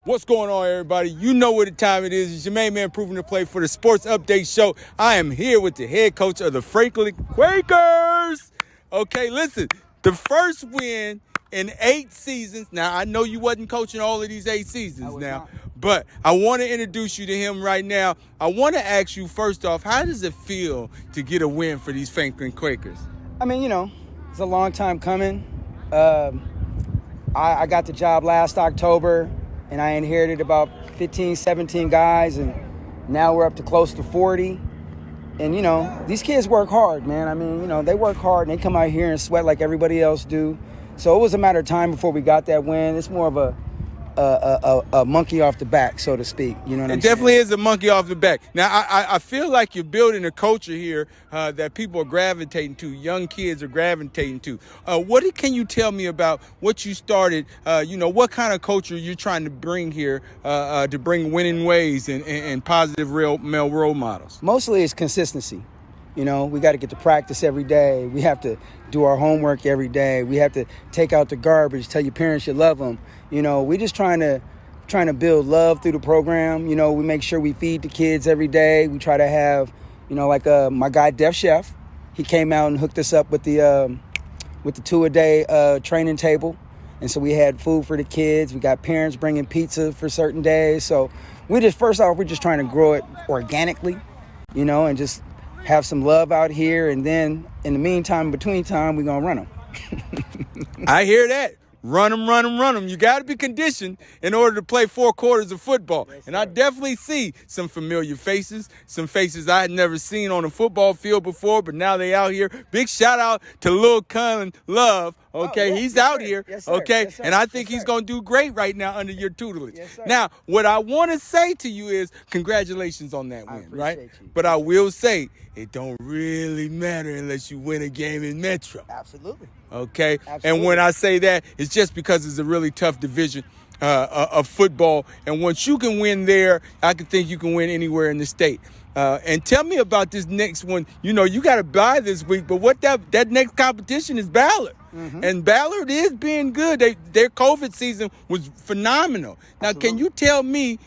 What's going on, everybody? You know what the time it is. It's your main man Proofing to Play for the Sports Update Show. I am here with the head coach of the Franklin Quakers. Okay, listen, the first win in 8 seasons. Now, I know you wasn't coaching all of these 8 seasons now, but I want to introduce you to him right now. I want to ask you, first off, how does it feel to get a win for these Franklin Quakers? I mean, it's a long time coming. I got the job last October, and I inherited about 15, 17 guys, and now we're up to close to 40. And, these kids work hard, man. I mean, they work hard, and they come out here and sweat like everybody else do. So it was a matter of time before we got that win. It's more of a monkey off the back, so to speak. You know what I'm saying? It definitely is a monkey off the back. Now, I feel like you're building a culture here that people are gravitating to, young kids are gravitating to. What can you tell me about what you started, what kind of culture you're trying to bring here to bring winning ways and positive male role models? Mostly it's consistency. We got to get to practice every day. We have to do our homework every day. We have to take out the garbage, tell your parents you love them. We just trying to build love through the program. We make sure we feed the kids every day. We try to have, my guy Def Chef. He came out and hooked us up with the 2-a-day training table. And so we had food for the kids. We got parents bringing pizza for certain days. So we're just trying to grow it organically, and just have some love out here, and then in the meantime, between time, we're going to run them. I hear that. Run them. You got to be conditioned in order to play 4 quarters of football. Yes, and I definitely see some familiar faces, some faces I had never seen on a football field before, but now they out here. Big shout out to Lil Cullen Love. Okay, he's out here. Yes, okay, yes, and I think he's going to do great right now under your tutelage. Yes, now, what I want to say to you is congratulations on that win, right? You. But I will say it don't really matter unless you win a game in Metro. Absolutely. Okay, absolutely. And when I say that, it's just because it's a really tough division of football. And once you can win there, I can think you can win anywhere in the state. And tell me about this next one. You got to buy this week, but what that next competition is Ballard. Mm-hmm. And Ballard is being good. Their COVID season was phenomenal. Now, absolutely. Can you tell me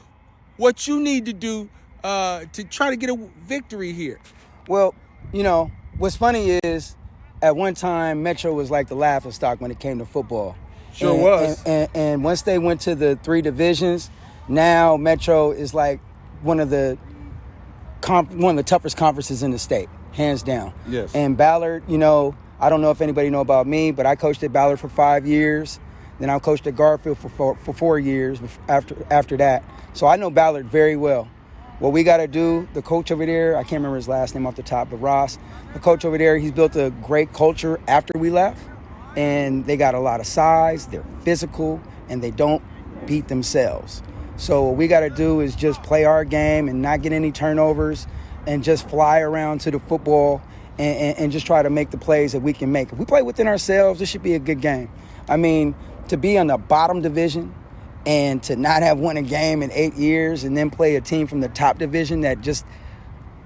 what you need to do to try to get a victory here? Well, what's funny is at one time, Metro was like the laughingstock when it came to football. Sure was. And once they went to the 3 divisions, now Metro is like one of the toughest conferences in the state, hands down. Yes. And Ballard, I don't know if anybody know about me, but I coached at Ballard for 5 years. Then I coached at Garfield for 4 years after that. So I know Ballard very well. What we got to do, the coach over there, I can't remember his last name off the top, but Ross, the coach over there, he's built a great culture after we left. And they got a lot of size, they're physical, and they don't beat themselves. So what we got to do is just play our game and not get any turnovers and just fly around to the football and just try to make the plays that we can make. If we play within ourselves, this should be a good game. I mean, to be in the bottom division and to not have won a game in 8 years and then play a team from the top division that just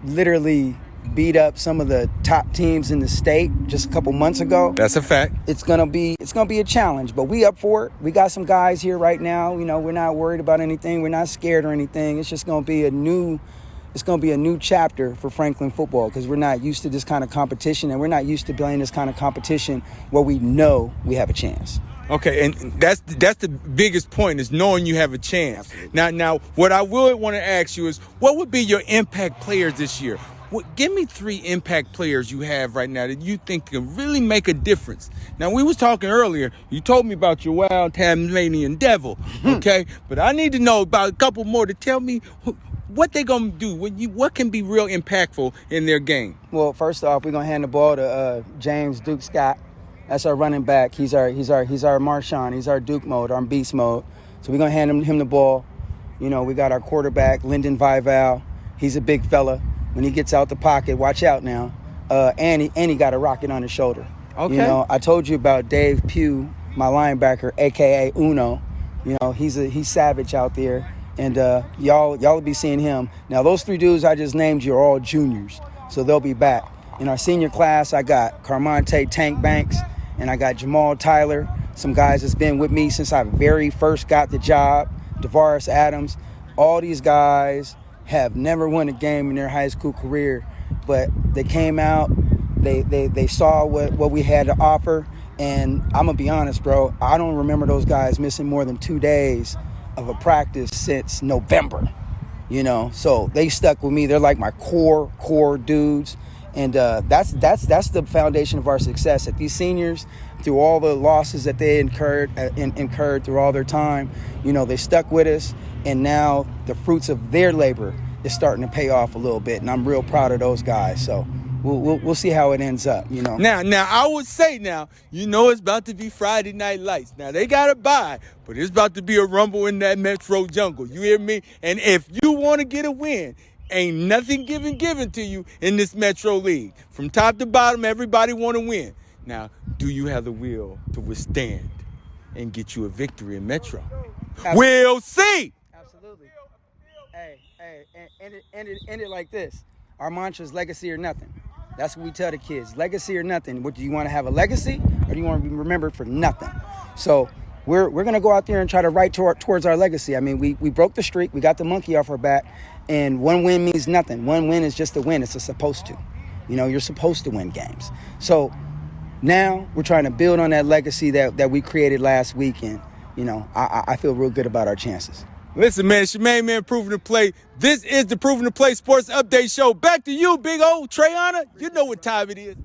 literally beat up some of the top teams in the state just a couple months ago. That's a fact. It's gonna be a challenge, but we up for it. We got some guys here right now. We're not worried about anything. We're not scared or anything. It's just gonna be a new chapter for Franklin football because we're not used to this kind of competition, and we're not used to playing this kind of competition where we know we have a chance. Okay, and that's the biggest point, is knowing you have a chance. Absolutely. Now, what I will want to ask you is, what would be your impact players this year? Give me 3 impact players you have right now that you think can really make a difference. Now, we was talking earlier. You told me about your wild Tasmanian devil, okay? But I need to know about a couple more to tell me what they gonna do. What can be real impactful in their game? Well, first off, we're gonna hand the ball to James Duke Scott. That's our running back. He's our Marshawn. He's our Duke mode, our beast mode. So we're gonna hand him the ball. We got our quarterback, Lyndon Vival. He's a big fella. When he gets out the pocket, watch out now. And he got a rocket on his shoulder. Okay. I told you about Dave Pugh, my linebacker, a.k.a. Uno. He's savage out there. And y'all will be seeing him. Now, those 3 dudes I just named you are all juniors, so they'll be back. In our senior class, I got Carmonte Tank Banks, and I got Jamal Tyler, some guys that's been with me since I very first got the job. DeVaris Adams. All these guys have never won a game in their high school career, but they came out, they saw what we had to offer, and I'm going to be honest, bro, I don't remember those guys missing more than 2 days of a practice since November, so they stuck with me. They're like my core dudes, and that's the foundation of our success. That these seniors, through all the losses that they incurred through all their time, they stuck with us, and now the fruits of their labor is starting to pay off a little bit, and I'm real proud of those guys. So we'll see how it ends up. Now I would say it's about to be Friday Night Lights. Now they got to buy, but it's about to be a rumble in that Metro jungle. You hear me? And if you want to get a win, ain't nothing given to you in this Metro League. From top to bottom, everybody want to win. Now, do you have the will to withstand and get you a victory in Metro? Absolutely. We'll see. Absolutely. Hey, end it like this. Our mantra is legacy or nothing. That's what we tell the kids. Legacy or nothing. What, do you want to have a legacy, or do you want to be remembered for nothing? So we're going to go out there and try to write towards our legacy. I mean, we broke the streak. We got the monkey off our back. And one win means nothing. One win is just a win. It's a supposed to. You're supposed to win games. So now we're trying to build on that legacy that we created last week. And, I feel real good about our chances. Listen, man, it's your main man, Proven to Play. This is the Proven to Play Sports Update Show. Back to you, big old Treyana. You know what time it is.